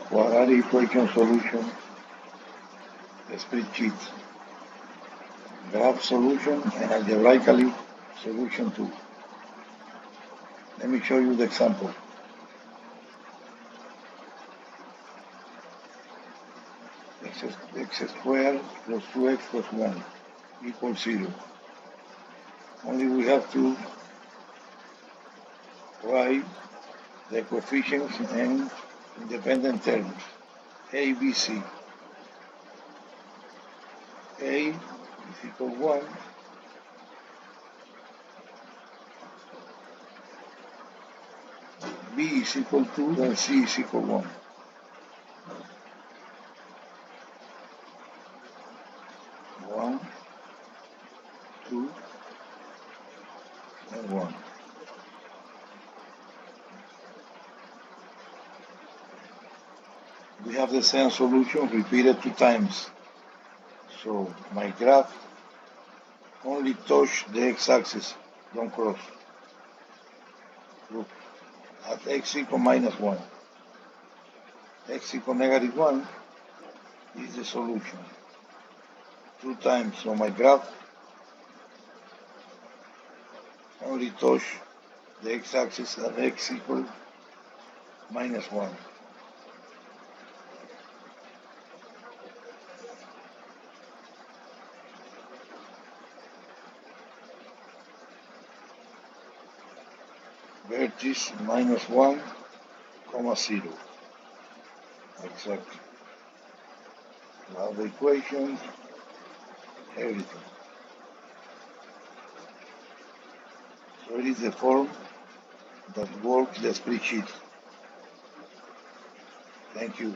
quadratic equation solution spreadsheet, graph solution, and algebraically solution too. Let me show you the example. X squared plus 2x plus 1 equals 0. Only we have to write the coefficients and independent terms. A, B, C. A is equal 1. B is equal 2 and C is equal 1. One, 2, and 1. We have the same solution repeated 2 times. So my graph only touch the x-axis, don't cross. Look, at x equal minus 1. X equal negative 1 is the solution. 2 times, so my graph only touch the x-axis at x equal minus 1. Vertex minus 1, 0. Exactly. Now the equation, everything. So it is the form that works the spreadsheet. Thank you.